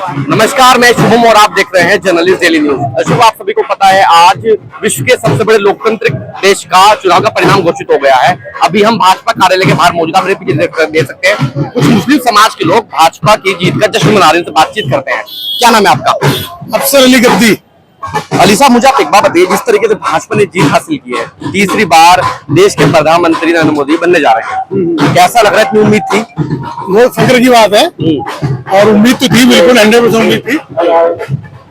नमस्कार, मैं शुभम और आप देख रहे हैं जर्नलिस्ट डेली न्यूज। शुभ, आप सभी को पता है आज विश्व के सबसे बड़े लोकतांत्रिक देश का चुनाव का परिणाम घोषित हो गया है। अभी हम भाजपा कार्यालय के बाहर मौजूद, मेरे पीछे देख सकते हैं कुछ मुस्लिम समाज के लोग भाजपा की जीत का जश्न मना रहे हैं, बातचीत करते हैं। क्या नाम है आपका? अफसर अली गद्दी। अली साहब, मुझे आप एक बात बताइए, जिस तरीके से भाजपा ने जीत हासिल की है, तीसरी बार देश के प्रधानमंत्री नरेंद्र मोदी बनने जा रहे हैं, कैसा लग रहा है? इतनी उम्मीद थी? बहुत फख्र की बात है और उम्मीद तो थी, बिल्कुल 100% उम्मीद थी।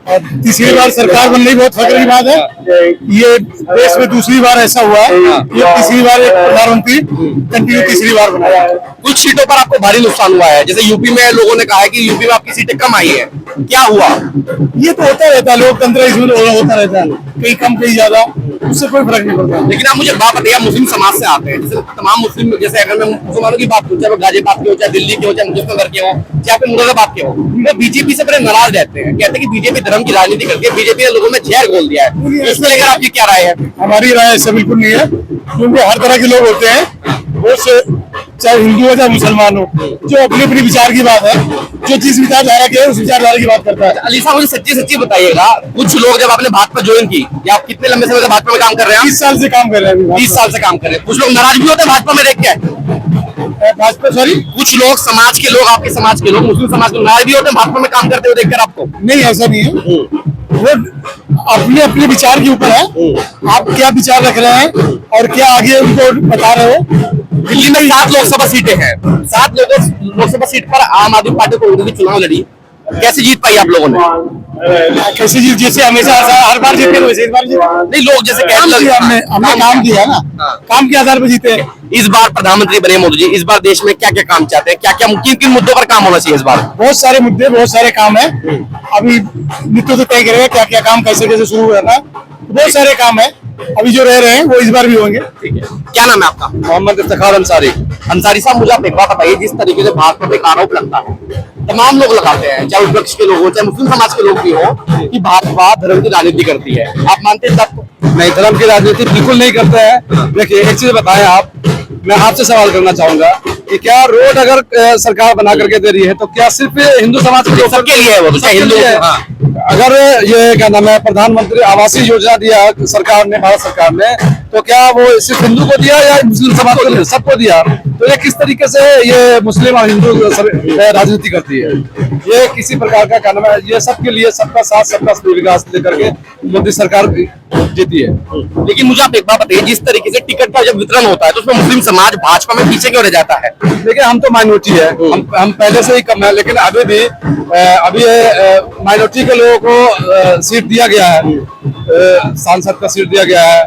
और तीसरी बार सरकार बनने की बहुत फख्र की बात है। ये देश में दूसरी बार ऐसा हुआ है, ये तीसरी बार एक प्रधानमंत्री कंटिन्यू तीसरी बार बना है। कुछ सीटों पर आपको भारी नुकसान हुआ है, जैसे यूपी में लोगों ने कहा है कि यूपी में आपकी सीटें कम आई है, क्या हुआ? ये तो होता रहता है, लोकतंत्र इसमें होता रहता है, कहीं कम कहीं ज्यादा, उससे कोई फर्क नहीं पड़ता। लेकिन आप मुझे बात बताइए, मुस्लिम समाज से आते हैं, जैसे तमाम मुस्लिम, जैसे अगर मैं मुसलमानों की बात करूं, चाहे वो गाजियाबाद के हो, चाहे दिल्ली के हो, चाहे मुजफ्फरनगर के हो, चाहे फिर मुरादाबाद के हो, वो बीजेपी से बड़े नाराज रहते हैं, कहते हैं कि बीजेपी धर्म की राजनीति करती है, बीजेपी ने लोगों में जहर घोल दिया है। इसको लेकर आपकी क्या राय है? हमारी राय ऐसा बिल्कुल नहीं है, क्योंकि हर तरह के लोग होते हैं, वो से चाहे हिंदू हो चाहे मुसलमान हो, जो अपने अपने विचार की बात है, जो जिस विचारधारा के है उस विचारधारा की बात करता है। अली साहब, मुझे सच्ची सच्ची बताइएगा, कुछ लोग जब आपने भाजपा ज्वाइन की, या आप कितने लंबे समय से भाजपा में काम कर रहे हैं? 20 साल से काम कर रहे हैं। 20 साल से काम कर रहे हैं। कुछ लोग नाराज भी होते हैं भाजपा में देख के? भाजपा सॉरी, कुछ लोग समाज के लोग, आपके समाज के लोग, मुस्लिम समाज के नाराज भी होते हैं भाजपा में काम करते हुए देखकर आपको? नहीं, ऐसा नहीं है, वो अपने अपने विचार के ऊपर है, आप क्या विचार रख रहे हैं और क्या आगे उनको बता रहे हो। दिल्ली में 7 लोकसभा सीटें हैं, 7 लोकसभा सीट पर आम आदमी पार्टी को उन्होंने चुनाव लड़ी, कैसे जीत पाई आप लोगों ने? कैसे जीत? जैसे हमेशा हर बार जीते वैसे इस बार जीते। नहीं, लोग जैसे हमने काम किया ना, काम के आधार पर जीते। इस बार प्रधानमंत्री बने मोदी जी, इस बार देश में क्या क्या काम चाहते हैं, क्या क्या किन किन मुद्दों पर काम होना चाहिए इस बार? बहुत सारे मुद्दे, बहुत सारे काम है, अभी नित्य तो तय करेगा क्या क्या काम कैसे कैसे शुरू करना, बहुत सारे काम है अभी जो रह रहे हैं वो इस बार भी होंगे। ठीक है, क्या नाम है आपका? मोहम्मद इफ्तिखार अंसारी। अंसारी साहब, मुझे आप एक बात बताइए, जिस तरीके से भाजपा पे एक आरोप लगता है, तमाम लोग लगाते हैं, चाहे विपक्ष के लोग हो, चाहे मुस्लिम समाज के लोग भी हो, कि भाजपा धर्म की राजनीति करती है, आप मानते हैं? तब नहीं, धर्म की राजनीति बिल्कुल नहीं करते हैं। देखिए, एक चीज बताएं आप, मैं आपसे सवाल करना चाहूंगा कि क्या रोड अगर सरकार बना करके दे रही है तो क्या सिर्फ हिंदू समाज के सबके लिए है? वो तो हिंदू है। अगर ये क्या नाम है, प्रधानमंत्री आवासीय योजना दिया सरकार ने, भारत सरकार ने, तो क्या वो सिर्फ हिंदू को दिया या मुस्लिम समाज को? सबको दिया। तो ये किस तरीके से ये मुस्लिम और हिंदू राजनीति करती है? ये किसी प्रकार का क्या नाम है, ये सबके लिए सबका साथ सबका विकास लेकर के मोदी सरकार जीती है। लेकिन मुझे आप एक बात बताइए, जिस तरीके से टिकट का जब वितरण होता है तो उसमें मुस्लिम समाज भाजपा में पीछे क्यों रह जाता है? देखिए, हम तो माइनॉरिटी है, हम पहले से ही कम है, लेकिन अभी भी माइनॉरिटी के लोगों को सीट दिया गया है, सांसद का सीट दिया गया है,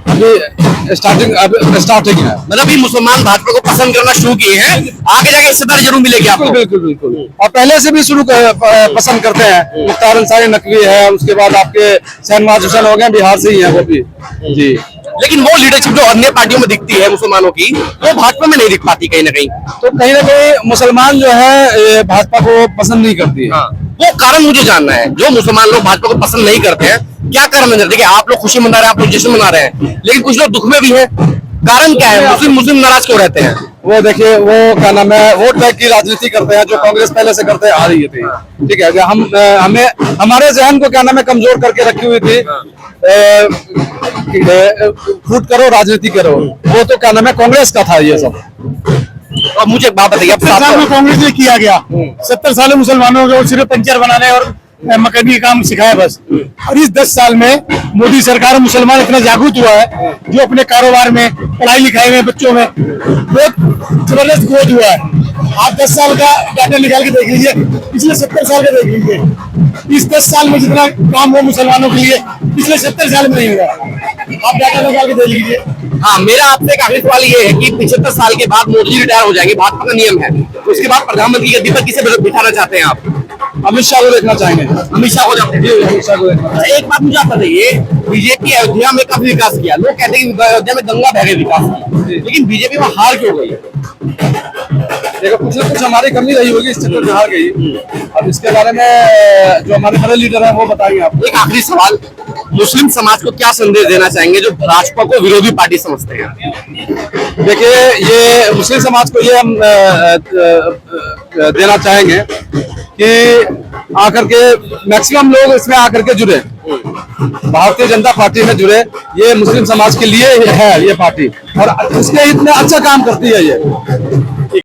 अभी स्टार्टिंग है। मतलब ये मुसलमान भाजपा को पसंद करना शुरू किए हैं, आगे जाके हिस्सेदारी जरूर मिलेगी आपको। बिल्कुल बिल्कुल, और पहले से भी शुरू पसंद करते हैं। मुख्तार अंसारी नकवी है, उसके बाद आपके शहनवाज हुसैन हो गए, बिहार से ही है वो भी जी। लेकिन वो लीडरशिप जो अन्य पार्टियों में दिखती है मुसलमानों की, वो भाजपा में नहीं दिख पाती कहीं ना कहीं। तो कहीं ना कहीं मुसलमान जो है भाजपा को पसंद नहीं करती है। वो कारण मुझे जानना है, जो मुसलमान लोग भाजपा को पसंद नहीं करते हैं, क्या कारण है? देखिए, आप लोग खुशी मना रहे हैं, आप लोग जश्न मना रहे हैं, लेकिन कुछ लोग दुख में भी है, कारण क्या है? मुस्लिम नाराज क्यों रहते हैं? वो देखिए, वो क्या नाम है, वोट बैंक की राजनीति करते हैं, जो कांग्रेस पहले से करते आ रही थी। ठीक है, हमें हमारे जहन को क्या नाम है कमजोर करके रखी हुई थी, फूट करो राजनीति करो, वो तो क्या नाम है कांग्रेस का था ये सब। और मुझे एक बात बताइए, 70 साल में कांग्रेस ने किया गया, 70 साल में मुसलमानों को सिर्फ पंचर बनाने और मकनी का काम सिखाया बस। और इस 10 साल में मोदी सरकार, मुसलमान इतना जागरूक हुआ है, जो अपने कारोबार में, पढ़ाई लिखाई में, बच्चों में बहुत जबरदस्त ग्रोथ हुआ है। आप 10 साल का डाटा निकाल के देख लीजिए, पिछले 70 साल का देख लीजिए, इस 10 साल में जितना काम हुआ मुसलमानों के लिए पिछले 70 साल में नहीं हुआ। आप डाटा निकाल के देख लीजिए। हाँ, मेरा आपसे एक आखिरी सवाल ये है कि 75 साल के बाद मोदी जी रिटायर हो जाएंगे, भाजपा का नियम है, तो उसके बाद प्रधानमंत्री की गद्दी पर किसे बिठाना चाहते हैं आप? अमित शाह को देखना चाहेंगे। अमित शाह को जाते हैं? अमित शाह को देखना। एक बात मुझे आप बताइए, बीजेपी अयोध्या में काफी विकास किया, लोग कहते हैं कि अयोध्या में गंगा बह गई विकास की, लेकिन बीजेपी में हार क्यों गई? देखो, कुछ ना कुछ हमारी कमी रही होगी, इस चक्कर में हार गई। अब इसके बारे में जो हमारे बड़े लीडर हैं वो बताएंगे आप। एक आखिरी सवाल, मुस्लिम समाज को क्या संदेश देना चाहेंगे जो भाजपा को विरोधी पार्टी समझते हैं? देखिए, ये मुस्लिम समाज को ये हम देना चाहेंगे कि आकर के मैक्सिमम लोग इसमें आकर के जुड़े, भारतीय जनता पार्टी में जुड़े। ये मुस्लिम समाज के लिए है ये पार्टी, और इसके इतने अच्छा काम करती है ये।